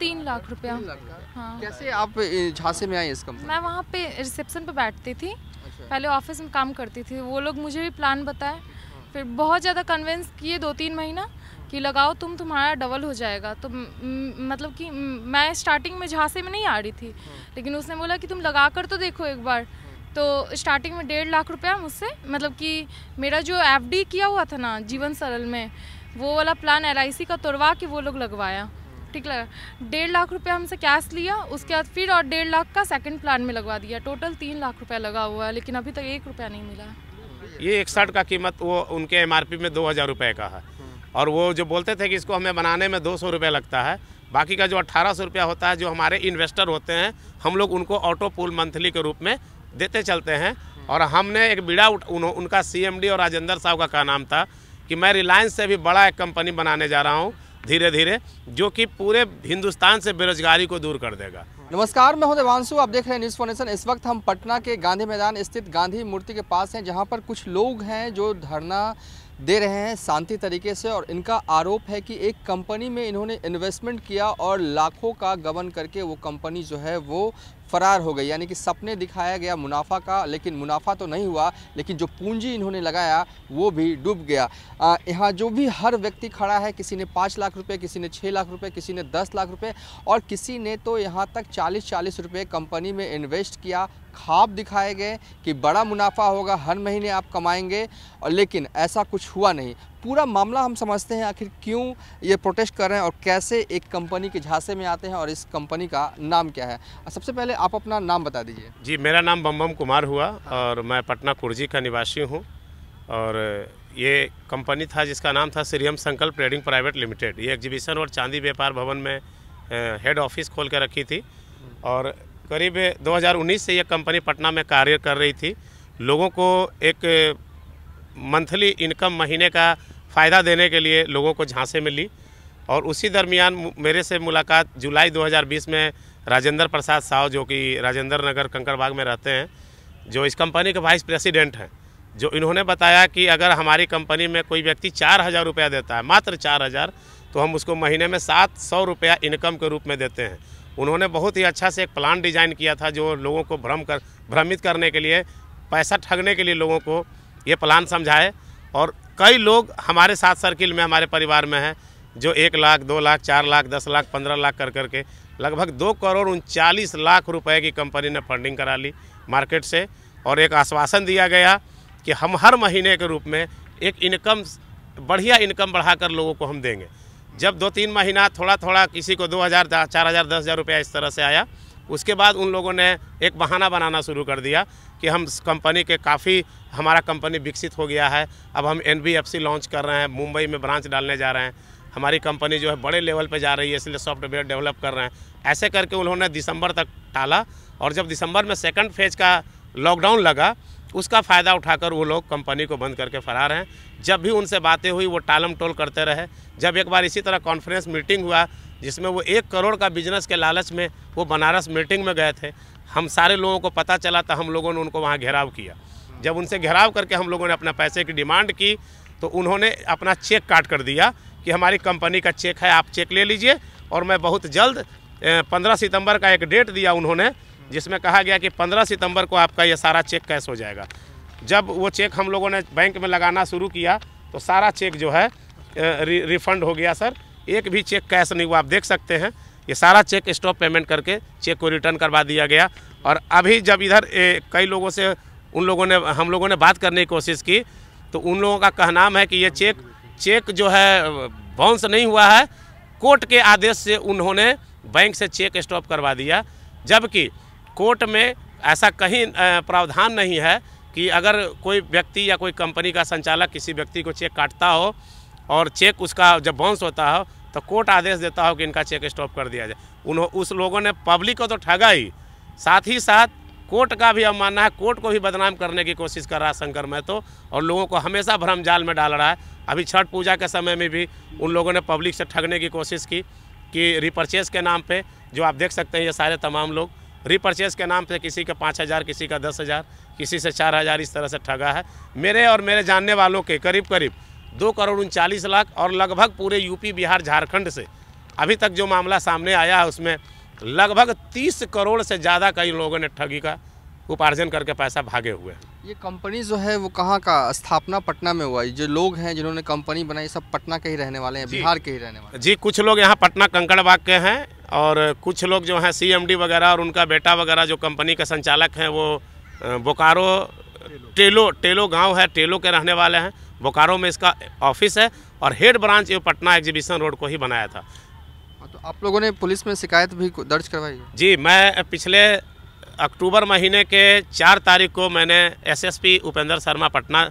3 लाख रुपया। 3 लाख का? हाँ। कैसे आप झांसे में आई इस कंपनी? मैं वहाँ पे रिसेप्शन पे बैठती थी, पहले ऑफिस में काम करती थी। वो लोग मुझे भी प्लान बताए, फिर बहुत ज़्यादा कन्विंस किए 2-3 महीना कि लगाओ तुम्हारा डबल हो जाएगा। तो मतलब कि मैं स्टार्टिंग में झांसे में नहीं आ रही थी, लेकिन उसने बोला कि तुम लगा कर तो देखो एक बार। तो स्टार्टिंग में 1.5 लाख रुपया मुझसे, मतलब कि मेरा जो FD किया हुआ था ना जीवन सरल में, वो वाला प्लान LIC का तोड़वा के वो लोग लगवाया। ठीक लगा। 1.5 लाख रुपया हमसे कैश लिया, उसके बाद फिर और 1.5 लाख का सेकंड प्लान में लगवा दिया। टोटल 3 लाख रुपया लगा हुआ है, लेकिन अभी तक 1 रुपया नहीं मिला। ये 61 का कीमत वो उनके MRP में 2000 रुपये का है, और वो जो बोलते थे कि इसको हमें बनाने में 200 रुपये लगता है, बाकी का जो 1800 रुपया होता है जो हमारे इन्वेस्टर होते हैं, हम लोग उनको ऑटो पूल मंथली के रूप में देते चलते हैं। और हमने एक बीड़ा उनका CMD और राजेंद्र साहब का नाम था कि मैं रिलायंस से भी बड़ा एक कंपनी बनाने जा रहा हूँ धीरे धीरे, जो कि पूरे हिंदुस्तान से बेरोजगारी को दूर कर देगा। नमस्कार, मैं हूं देवांशु, आप देख रहे हैं न्यूज़ फॉर नेशन। इस वक्त हम पटना के गांधी मैदान स्थित गांधी मूर्ति के पास हैं, जहां पर कुछ लोग हैं जो धरना दे रहे हैं शांति तरीके से। और इनका आरोप है कि एक कंपनी में इन्होंने इन्वेस्टमेंट किया और लाखों का गबन करके वो कंपनी जो है वो फरार हो गई। यानी कि सपने दिखाया गया मुनाफा का, लेकिन मुनाफा तो नहीं हुआ, लेकिन जो पूंजी इन्होंने लगाया वो भी डूब गया। यहाँ जो भी हर व्यक्ति खड़ा है, किसी ने 5 लाख रुपए, किसी ने 6 लाख रुपए, किसी ने 10 लाख रुपए, और किसी ने तो यहाँ तक 40-40 रुपये कंपनी में इन्वेस्ट किया। ख्वाब दिखाए गए कि बड़ा मुनाफा होगा, हर महीने आप कमाएंगे, और लेकिन ऐसा कुछ हुआ नहीं। पूरा मामला हम समझते हैं आखिर क्यों ये प्रोटेस्ट कर रहे हैं और कैसे एक कंपनी के झांसे में आते हैं, और इस कंपनी का नाम क्या है। सबसे पहले आप अपना नाम बता दीजिए। जी, मेरा नाम बम कुमार हुआ, और मैं पटना कुर्जी का निवासी हूँ। और ये कंपनी था जिसका नाम था श्रीयम संकल्प ट्रेडिंग प्राइवेट लिमिटेड। ये एग्जीबिशन और चांदी व्यापार भवन में हेड ऑफिस खोल के रखी थी, और करीब 2019 से ये कंपनी पटना में कार्य कर रही थी। लोगों को एक मंथली इनकम महीने का फ़ायदा देने के लिए लोगों को झांसे में ली। और उसी दरमियान मेरे से मुलाकात जुलाई 2020 में राजेंद्र प्रसाद साहु, जो कि राजेंद्र नगर कंकड़बाग में रहते हैं, जो इस कंपनी के वाइस प्रेसिडेंट हैं, जो इन्होंने बताया कि अगर हमारी कंपनी में कोई व्यक्ति 4000 रुपया देता है, मात्र 4000, तो हम उसको महीने में 700 रुपया इनकम के रूप में देते हैं। उन्होंने बहुत ही अच्छा से एक प्लान डिज़ाइन किया था, जो लोगों को भ्रमित करने के लिए, पैसा ठगने के लिए लोगों को ये प्लान समझाए। और कई लोग हमारे साथ सर्किल में, हमारे परिवार में हैं, जो 1 लाख, 2 लाख, 4 लाख, 10 लाख, 15 लाख कर के लगभग 2 करोड़ 39 लाख रुपए की कंपनी ने फंडिंग करा ली मार्केट से। और एक आश्वासन दिया गया कि हम हर महीने के रूप में एक इनकम, बढ़िया इनकम बढ़ाकर लोगों को हम देंगे। जब 2-3 महीना थोड़ा थोड़ा किसी को 2000, 4000, 10,000 रुपया इस तरह से आया, उसके बाद उन लोगों ने एक बहाना बनाना शुरू कर दिया कि हम कंपनी के काफ़ी, हमारा कंपनी विकसित हो गया है, अब हम NBFC लॉन्च कर रहे हैं, मुंबई में ब्रांच डालने जा रहे हैं, हमारी कंपनी जो है बड़े लेवल पे जा रही है, इसलिए सॉफ्टवेयर डेवलप कर रहे हैं। ऐसे करके उन्होंने दिसंबर तक टाला, और जब दिसंबर में सेकंड फेज का लॉकडाउन लगा, उसका फ़ायदा उठाकर वो लोग कंपनी को बंद करके फरार हैं। जब भी उनसे बातें हुई वो टालम टोल करते रहे। जब एक बार इसी तरह कॉन्फ्रेंस मीटिंग हुआ, जिसमें वो 1 करोड़ का बिजनेस के लालच में वो बनारस मीटिंग में गए थे, हम सारे लोगों को पता चला, तो हम लोगों ने उनको वहाँ घेराव किया। जब उनसे घेराव करके हम लोगों ने अपना पैसे की डिमांड की, तो उन्होंने अपना चेक काट कर दिया कि हमारी कंपनी का चेक है, आप चेक ले लीजिए, और मैं बहुत जल्द 15 सितंबर का एक डेट दिया उन्होंने, जिसमें कहा गया कि 15 सितंबर को आपका ये सारा चेक कैश हो जाएगा। जब वो चेक हम लोगों ने बैंक में लगाना शुरू किया, तो सारा चेक जो है रिफंड हो गया सर। एक भी चेक कैश नहीं हुआ, आप देख सकते हैं। ये सारा चेक स्टॉप पेमेंट करके चेक को रिटर्न करवा दिया गया। और अभी जब इधर कई लोगों से हम लोगों ने बात करने की कोशिश की, तो उन लोगों का कहना है कि ये चेक जो है बाउंस नहीं हुआ है, कोर्ट के आदेश से उन्होंने बैंक से चेक स्टॉप करवा दिया। जबकि कोर्ट में ऐसा कहीं प्रावधान नहीं है कि अगर कोई व्यक्ति या कोई कंपनी का संचालक किसी व्यक्ति को चेक काटता हो और चेक उसका जब बाउंस होता हो, तो कोर्ट आदेश देता हो कि इनका चेक स्टॉप कर दिया जाए। उस लोगों ने पब्लिक को तो ठगा ही, साथ ही साथ कोर्ट का भी अब मानना है, कोर्ट को भी बदनाम करने की कोशिश कर रहा है शंकर महतो, और लोगों को हमेशा भ्रम जाल में डाल रहा है। अभी छठ पूजा के समय में भी उन लोगों ने पब्लिक से ठगने की कोशिश की कि रिपर्चेज के नाम पे, जो आप देख सकते हैं ये सारे तमाम लोग रिपर्चेज के नाम पे किसी का 5000, किसी का 10,000, किसी से 4000 इस तरह से ठगा है। मेरे और मेरे जानने वालों के करीब 2 करोड़ 39 लाख, और लगभग पूरे यूपी, बिहार, झारखंड से अभी तक जो मामला सामने आया है उसमें लगभग 30 करोड़ से ज़्यादा कई लोगों ने ठगी का उपार्जन करके पैसा भागे हुए हैं। ये कंपनी जो है वो कहाँ का स्थापना पटना में हुआ है? जो लोग हैं जिन्होंने कंपनी बनाई सब पटना के ही रहने वाले हैं, बिहार के ही रहने वाले हैं? जी, कुछ लोग यहाँ पटना कंकड़बाग के हैं और कुछ लोग जो हैं CMD वगैरह और उनका बेटा वगैरह जो कंपनी के संचालक हैं वो बोकारो टेलो गांव है, टेलो के रहने वाले हैं। बोकारो में इसका ऑफिस है और हेड ब्रांच ये पटना एग्जीबिशन रोड को ही बनाया था। तो आप लोगों ने पुलिस में शिकायत भी दर्ज करवाई है? जी, मैं पिछले अक्टूबर महीने के 4 तारीख को मैंने SSP उपेंद्र शर्मा पटना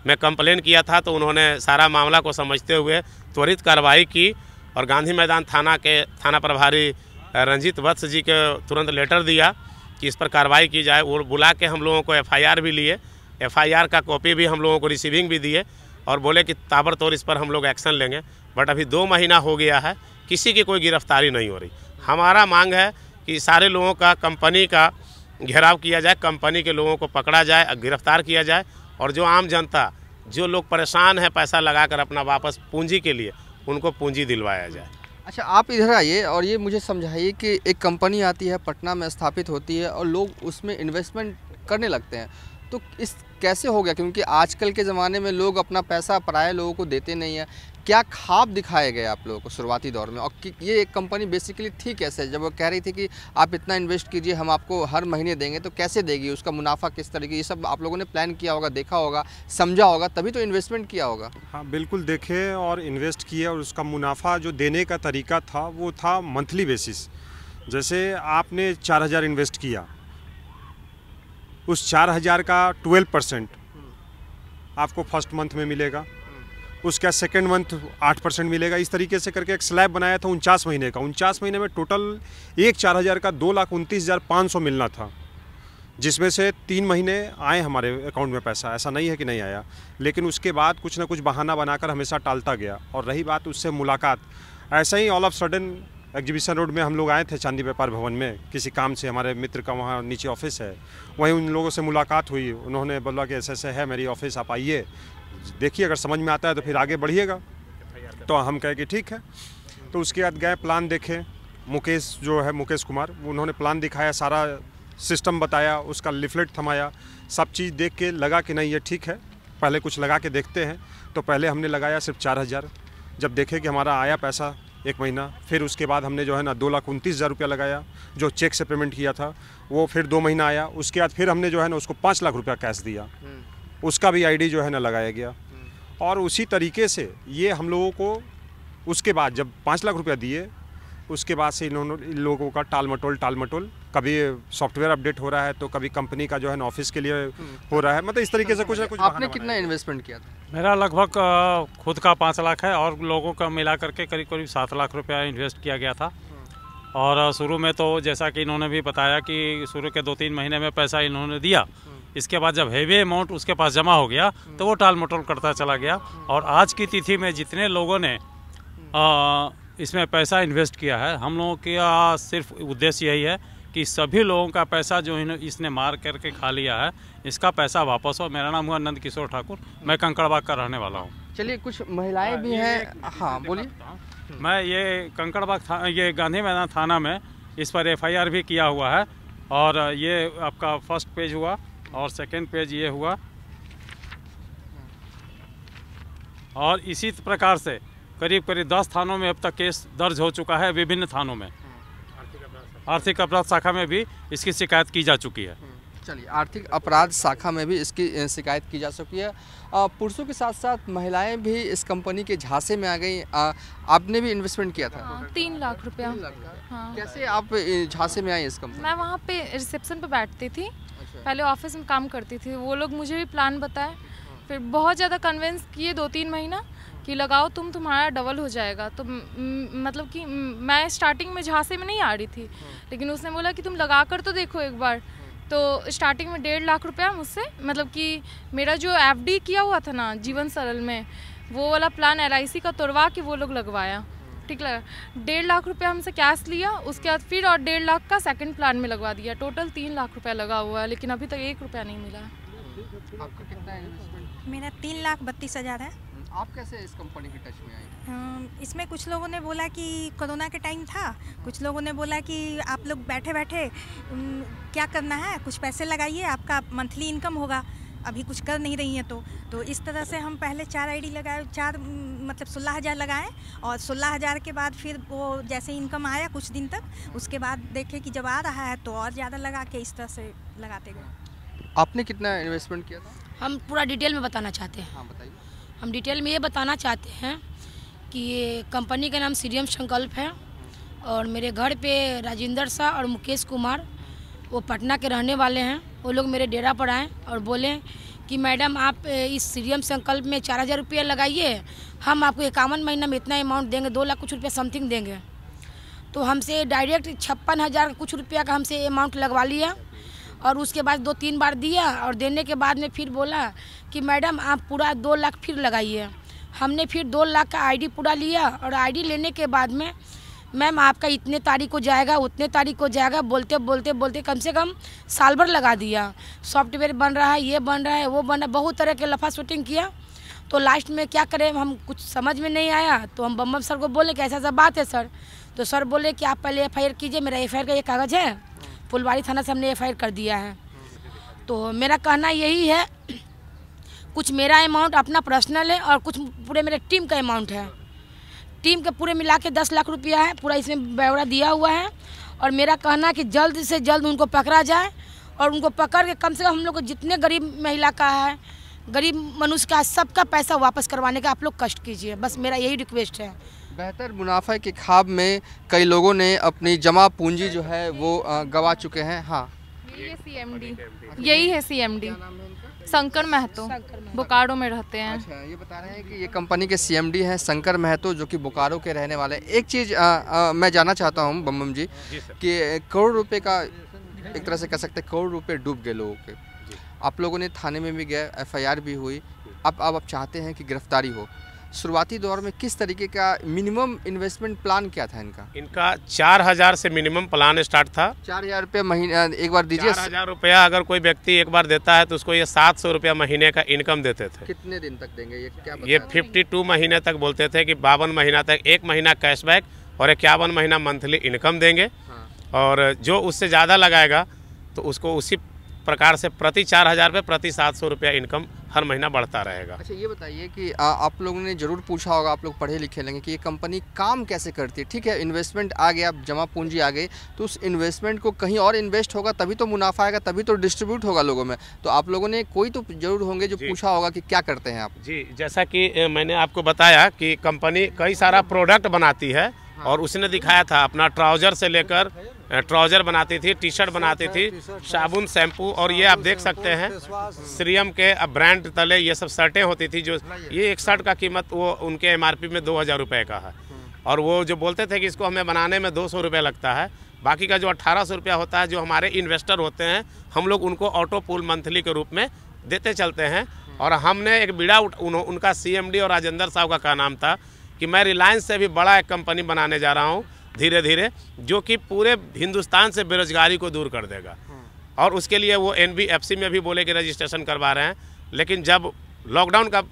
में कंप्लेन किया था, तो उन्होंने सारा मामला को समझते हुए त्वरित कार्रवाई की और गांधी मैदान थाना प्रभारी रंजीत वत्स जी के तुरंत लेटर दिया कि इस पर कार्रवाई की जाए। और बुला के हम लोगों को FIR भी लिए, FIR का कॉपी भी हम लोगों को रिसीविंग भी दिए और बोले कि ताबड़तोड़ इस पर हम लोग एक्शन लेंगे। बट अभी 2 महीना हो गया है, किसी की कोई गिरफ्तारी नहीं हो रही। हमारा मांग है कि सारे लोगों का कंपनी का घेराव किया जाए, कंपनी के लोगों को पकड़ा जाए, गिरफ्तार किया जाए और जो आम जनता, जो लोग परेशान है पैसा लगाकर अपना वापस पूंजी के लिए, उनको पूंजी दिलवाया जाए। अच्छा, आप इधर आइए और ये मुझे समझाइए कि एक कंपनी आती है, पटना में स्थापित होती है और लोग उसमें इन्वेस्टमेंट करने लगते हैं, तो इस कैसे हो गया? क्योंकि आजकल के ज़माने में लोग अपना पैसा पराये लोगों को देते नहीं हैं। क्या ख्वाब दिखाए गए आप लोगों को शुरुआती दौर में, और कि ये एक कंपनी बेसिकली थी कैसे? जब वो कह रही थी कि आप इतना इन्वेस्ट कीजिए, हम आपको हर महीने देंगे, तो कैसे देगी, उसका मुनाफा किस तरीके, ये सब आप लोगों ने प्लान किया होगा, देखा होगा, समझा होगा, तभी तो इन्वेस्टमेंट किया होगा। हाँ, बिल्कुल देखे और इन्वेस्ट किए और उसका मुनाफा जो देने का तरीका था वो था मंथली बेसिस। जैसे आपने 4000 इन्वेस्ट किया, उस 4000 का 12% आपको फर्स्ट मंथ में मिलेगा, उसका सेकंड मंथ 8% मिलेगा। इस तरीके से करके एक स्लैब बनाया था 49 महीने का। 49 महीने में टोटल एक 4000 का 2,29,500 मिलना था, जिसमें से 3 महीने आए हमारे अकाउंट में पैसा, ऐसा नहीं है कि नहीं आया। लेकिन उसके बाद कुछ ना कुछ बहाना बनाकर हमेशा टालता गया। और रही बात उससे मुलाकात, ऐसा ही all of sudden exhibition road में हम लोग आए थे चांदी व्यापार भवन में किसी काम से, हमारे मित्र का वहाँ नीचे ऑफिस है, वहीं उन लोगों से मुलाकात हुई। उन्होंने बोला कि ऐसे ऐसे है मेरी ऑफिस, आप आइए देखिए, अगर समझ में आता है तो फिर आगे बढ़िएगा। तो हम कहे कि ठीक है। तो उसके बाद गए, प्लान देखे, मुकेश जो है मुकेश कुमार, उन्होंने प्लान दिखाया, सारा सिस्टम बताया, उसका लिफलेट थमाया, सब चीज़ देख के लगा कि नहीं ये ठीक है, पहले कुछ लगा के देखते हैं। तो पहले हमने लगाया सिर्फ 4000। जब देखे कि हमारा आया पैसा 1 महीना, फिर उसके बाद हमने जो है ना 2,29,000 रुपया लगाया, जो चेक से पेमेंट किया था वो फिर 2 महीना आया। उसके बाद फिर हमने जो है ना उसको 5 लाख रुपया कैश दिया, उसका भी ID जो है ना लगाया गया। और उसी तरीके से ये हम लोगों को, उसके बाद जब 5 लाख रुपया दिए, उसके बाद से इन लोगों का टाल मटोल, कभी सॉफ्टवेयर अपडेट हो रहा है तो कभी कंपनी का जो है ना ऑफिस के लिए हो रहा है, मतलब इस तरीके से कुछ ना कुछ। आपने कितना इन्वेस्टमेंट किया था? मेरा लगभग खुद का 5 लाख है और लोगों का मिला करके करीब करीब 7 लाख रुपया इन्वेस्ट किया गया था। और शुरू में तो जैसा कि इन्होंने भी बताया कि शुरू के 2-3 महीने में पैसा इन्होंने दिया, इसके बाद जब हैवी अमाउंट उसके पास जमा हो गया तो वो टाल मटोल करता चला गया। और आज की तिथि में जितने लोगों ने इसमें पैसा इन्वेस्ट किया है, हम लोगों का सिर्फ उद्देश्य यही है कि सभी लोगों का पैसा जो इसने मार करके खा लिया है, इसका पैसा वापस हो। मेरा नाम हुआ नंद किशोर ठाकुर, मैं कंकड़बाग का रहने वाला हूँ। चलिए, कुछ महिलाएं भी हैं। हाँ, बोलिए। मैं ये कंकड़बाग ये गांधी मैदान थाना में इस पर FIR भी किया हुआ है। और ये आपका फर्स्ट पेज हुआ और सेकंड पेज ये हुआ। और इसी प्रकार से करीब करीब 10 थानों में अब तक केस दर्ज हो चुका है। विभिन्न थानों में आर्थिक अपराध शाखा में भी इसकी शिकायत की जा चुकी है। चलिए, आर्थिक अपराध शाखा में भी इसकी शिकायत की जा चुकी है। पुरुषों के साथ साथ महिलाएं भी इस कंपनी के झांसे में आ गई। आपने भी इन्वेस्टमेंट किया था? 3 लाख रुपया। हाँ। कैसे आप झांसे में आई इस कंपनी? मैं वहाँ पे रिसेप्शन पे बैठती थी। पहले ऑफिस में काम करती थी। वो लोग मुझे भी प्लान बताए, फिर बहुत ज़्यादा कन्विंस किए 2-3 महीना कि लगाओ तुम्हारा डबल हो जाएगा। तो मतलब कि मैं स्टार्टिंग में झांसे में नहीं आ रही थी, लेकिन उसने बोला कि तुम लगा कर तो देखो एक बार। तो स्टार्टिंग में 1.5 लाख रुपया मुझसे, मतलब कि मेरा जो FD किया हुआ था ना जीवन सरल में, वो वाला प्लान LIC का तोड़वा के वो लोग लगवाया। ठीक लगा। 1.5 लाख रुपया हमसे कैश लिया, उसके बाद फिर और 1.5 लाख का सेकंड प्लान में लगवा दिया। टोटल 3 लाख रुपया लगा हुआ है, लेकिन अभी तक 1 रुपया नहीं मिला। आपका कितना है इन्वेस्टमेंट? मेरा 3,32,000 है। आप कैसे इस कंपनी के टच में आई? इसमें कुछ लोगों ने बोला कि कोरोना के टाइम था, कुछ लोगों ने बोला कि आप लोग बैठे बैठे क्या करना है, कुछ पैसे लगाइए, आपका मंथली इनकम होगा, अभी कुछ कर नहीं रही हैं तो इस तरह से हम पहले 4 आईडी लगाए, 4 मतलब 16,000 लगाए और 16,000 के बाद फिर वो जैसे इनकम आया कुछ दिन तक, उसके बाद देखे कि जब आ रहा है तो और ज़्यादा लगा के इस तरह से लगाते गए। आपने कितना इन्वेस्टमेंट किया था? हम पूरा डिटेल में बताना चाहते हैं। हाँ बताइए। हम डिटेल में ये बताना चाहते हैं कि ये कंपनी का नाम सीरियम संकल्प है और मेरे घर पे राजेंद्र शाह और मुकेश कुमार वो पटना के रहने वाले हैं। वो लोग मेरे डेरा पर आए और बोले कि मैडम आप इस सीरियम संकल्प में 4,000 रुपये लगाइए, हम आपको 51 महीना में इतना अमाउंट देंगे, 2 लाख कुछ रुपया समथिंग देंगे। तो हमसे डायरेक्ट 56,000 कुछ रुपया का हमसे अमाउंट लगवा लिया और उसके बाद 2-3 बार दिया और देने के बाद में फिर बोला कि मैडम आप पूरा 2 लाख फिर लगाइए। हमने फिर 2 लाख का आईडी पूरा लिया और आईडी लेने के बाद में मैम आपका इतने तारीख को जाएगा, उतने तारीख को जाएगा, बोलते बोलते बोलते कम से कम साल भर लगा दिया। सॉफ्टवेयर बन रहा है, ये बन रहा है, वो बन रहा है, बहुत तरह के लफा शूटिंग किया। तो लास्ट में क्या करें, हम कुछ समझ में नहीं आया तो हम बम सर को बोले कि ऐसा ऐसा बात है सर। तो सर बोले कि आप पहले FIR कीजिए, मेरा FIR का ये कागज़ है, फुलवारी थाना से हमने FIR कर दिया है। तो मेरा कहना यही है, कुछ मेरा अमाउंट अपना पर्सनल है और कुछ पूरे मेरे टीम का अमाउंट है। टीम के पूरे मिला के 10 लाख रुपया है, पूरा इसमें ब्यौरा दिया हुआ है। और मेरा कहना है कि जल्द से जल्द उनको पकड़ा जाए और उनको पकड़ के कम से कम हम लोग को जितने गरीब महिला का है, गरीब मनुष्य का है, सबका पैसा वापस करवाने का आप लोग कष्ट कीजिए, बस मेरा यही रिक्वेस्ट है। बेहतर मुनाफा के ख्वाब में कई लोगों ने अपनी जमा पूंजी जो है वो गवा चुके हैं। हाँ, ये CMD, यही है CMD शंकर महतो, बोकारो में रहते हैं। अच्छा, ये बता रहे हैं कि ये कंपनी के CMD हैं शंकर महतो, जो कि बोकारो के रहने वाले हैं। एक चीज़ मैं जानना चाहता हूँ बम जी कि करोड़ रुपए का एक तरह से कह सकते हैं करोड़ रुपए डूब गए लोगों के। आप लोगों ने थाने में भी गए, FIR भी हुई, अब आप चाहते हैं कि गिरफ्तारी हो। शुरुआती दौर में किस तरीके का मिनिमम इन्वेस्टमेंट प्लान क्या था इनका? इनका 4,000 से मिनिमम प्लान स्टार्ट था। 4,000 रुपये महीने एक बार दीजिए। 4,000 रुपया अगर कोई व्यक्ति एक बार देता है तो उसको ये 700 रुपया महीने का इनकम देते थे। कितने दिन तक देंगे ये क्या? ये 52 महीने तक बोलते थे कि 52 महीना तक, 1 महीना कैशबैक और 51 महीना मंथली इनकम देंगे। और जो उससे ज़्यादा लगाएगा तो उसको उसी प्रकार से प्रति 4,000 रुपये प्रति 700 रुपया इनकम हर महीना बढ़ता रहेगा। अच्छा, ये बताइए कि आप लोगों ने ज़रूर पूछा होगा, आप लोग पढ़े लिखे लेंगे, कि ये कंपनी काम कैसे करती है। ठीक है, इन्वेस्टमेंट आ गया, जमा पूंजी आ गई, तो उस इन्वेस्टमेंट को कहीं और इन्वेस्ट होगा तभी तो मुनाफा आएगा, तभी तो डिस्ट्रीब्यूट होगा लोगों में। तो आप लोगों ने कोई तो जरूर होंगे जो पूछा होगा कि क्या करते हैं आप। जी, जैसा कि मैंने आपको बताया कि कंपनी कई सारा प्रोडक्ट बनाती है और उसने दिखाया था अपना ट्राउज़र से लेकर ट्राउज़र बनाती थी, टी-शर्ट बनाती थी, साबुन, शैम्पू, और ये आप देख सकते हैं सीरियम के ब्रांड तले ये सब शर्टें होती थी। जो ये एक शर्ट का कीमत वो उनके MRP में 2,000 रुपये का है और वो जो बोलते थे कि इसको हमें बनाने में 200 रुपये लगता है, बाकी का जो 1,800 रुपया होता है, जो हमारे इन्वेस्टर होते हैं हम लोग उनको ऑटो पूल मंथली के रूप में देते चलते हैं। और हमने एक बीड़ा उनका CMD और राजेंद्र साहब का क्या नाम था कि मैं रिलायंस से भी बड़ा एक कंपनी बनाने जा रहा हूँ धीरे धीरे, जो कि पूरे हिंदुस्तान से बेरोजगारी को दूर कर देगा। और उसके लिए वो NBFC में भी बोले कि रजिस्ट्रेशन करवा रहे हैं, लेकिन जब लॉकडाउन का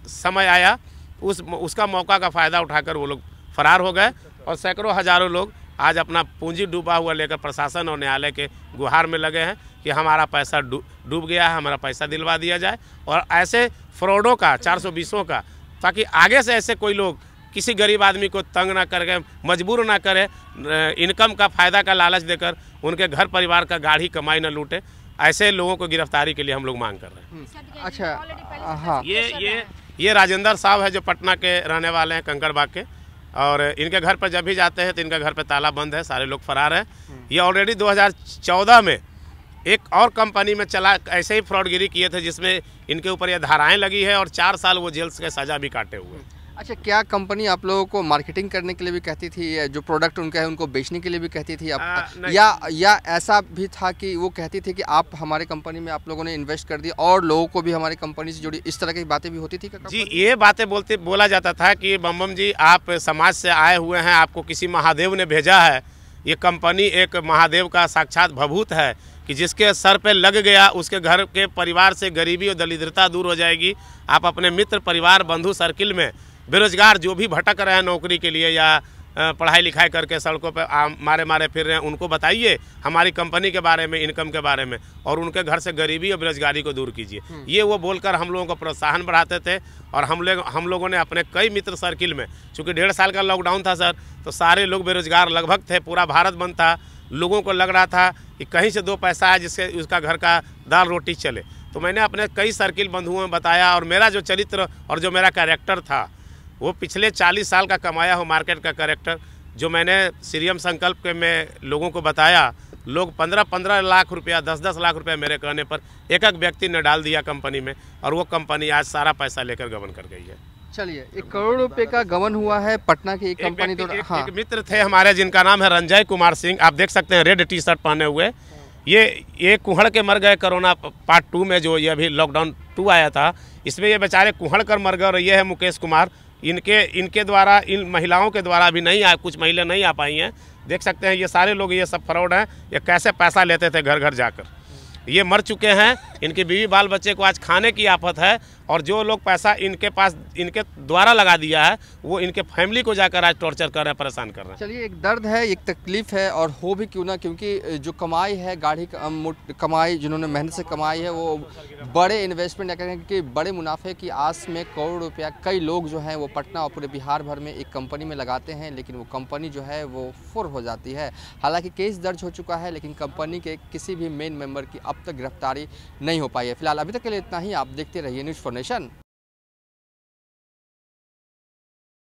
समय आया उसका मौका का फ़ायदा उठाकर वो लोग फरार हो गए और सैकड़ों हज़ारों लोग आज अपना पूंजी डूबा हुआ लेकर प्रशासन और न्यायालय के गुहार में लगे हैं कि हमारा पैसा डूब गया है, हमारा पैसा दिलवा दिया जाए। और ऐसे फ्रॉडों का 420 का, ताकि आगे से ऐसे कोई लोग किसी गरीब आदमी को तंग ना करके मजबूर ना करे, इनकम का फ़ायदा का लालच देकर उनके घर परिवार का गाढ़ी कमाई न लूटे, ऐसे लोगों को गिरफ्तारी के लिए हम लोग मांग कर रहे हैं। अच्छा, हाँ, ये राजेंद्र साहब है जो पटना के रहने वाले हैं, कंकड़बाग के, और इनके घर पर जब भी जाते हैं तो इनका घर पर ताला बंद है, सारे लोग फरार हैं। ये ऑलरेडी 2014 में एक और कंपनी में चला ऐसे ही फ्रॉडगिरी किए थे जिसमें इनके ऊपर ये धाराएं लगी है और 4 साल वो जेल के सज़ा भी काटे हुए हैं। अच्छा, क्या कंपनी आप लोगों को मार्केटिंग करने के लिए भी कहती थी, जो प्रोडक्ट उनका है उनको बेचने के लिए भी कहती थी या ऐसा भी था कि वो कहती थी कि आप हमारे कंपनी में आप लोगों ने इन्वेस्ट कर दिया और लोगों को भी हमारी कंपनी से जुड़ी, इस तरह की बातें भी होती थी? जी, ये बातें बोला जाता था कि बम जी आप समाज से आए हुए हैं, आपको किसी महादेव ने भेजा है ये कंपनी एक महादेव का साक्षात भभूत है कि जिसके सर पे लग गया उसके घर के परिवार से गरीबी और दरिद्रता दूर हो जाएगी। आप अपने मित्र, परिवार, बंधु सर्किल में बेरोजगार जो भी भटक रहे हैं नौकरी के लिए या पढ़ाई लिखाई करके सड़कों पे मारे फिर रहे हैं, उनको बताइए हमारी कंपनी के बारे में, इनकम के बारे में, और उनके घर से गरीबी और बेरोजगारी को दूर कीजिए। ये वो बोलकर हम लोगों को प्रोत्साहन बढ़ाते थे। और हम लोगों ने अपने कई मित्र सर्किल में, चूँकि 1.5 साल का लॉकडाउन था सर, तो सारे लोग बेरोजगार लगभग थे, पूरा भारत बंद था। लोगों को लग रहा था कि कहीं से 2 पैसा आए जिससे उसका घर का दाल रोटी चले। तो मैंने अपने कई सर्किल बंधुओं में बताया, और मेरा जो चरित्र और जो मेरा कैरेक्टर था वो पिछले 40 साल का कमाया हो मार्केट का कैरेक्टर, जो मैंने सीरियम संकल्प के में लोगों को बताया। लोग 15-15 लाख रुपया, 10-10 लाख रुपया मेरे कहने पर एक व्यक्ति ने डाल दिया कंपनी में, और वो कंपनी आज सारा पैसा लेकर गबन कर गई है। चलिए, 1 करोड़ रुपए का गबन हुआ है पटना की एक कंपनी। एक मित्र थे हमारे जिनका नाम है रंजय कुमार सिंह, आप देख सकते हैं रेड टी-शर्ट पहने हुए। ये कुहड़ के मर गए कोरोना पार्ट 2 में, जो ये अभी लॉकडाउन 2 आया था, इसमें ये बेचारे कुहड़ कर मर गए। और ये है मुकेश कुमार, इनके द्वारा, इन महिलाओं के द्वारा अभी नहीं आए, कुछ महिलाएं नहीं आ पाई हैं। देख सकते हैं ये सारे लोग, ये सब फ्रॉड हैं। ये कैसे पैसा लेते थे घर घर जाकर, ये मर चुके हैं। इनके बीवी बाल बच्चे को आज खाने की आफत है, और जो लोग पैसा इनके पास, इनके द्वारा लगा दिया है, वो इनके फैमिली को जाकर आज टॉर्चर कर रहे हैं, परेशान कर रहे हैं। चलिए, एक दर्द है, एक तकलीफ है, और हो भी क्यों ना, क्योंकि जो कमाई है, गाढ़ी कमाई जिन्होंने मेहनत से कमाई है, वो बड़े इन्वेस्टमेंट या कहें कि बड़े मुनाफे की आस में करोड़ रुपया कई लोग जो हैं वो पटना और पूरे बिहार भर में एक कंपनी में लगाते हैं, लेकिन वो कंपनी जो है वो फुर हो जाती है। हालांकि केस दर्ज हो चुका है, लेकिन कंपनी के किसी भी मेन मेंबर की अब तक गिरफ्तारी नहीं हो पाई है। फिलहाल अभी तक के लिए इतना ही। आप देखते रहिए न्यूज़ फॉर नेशन।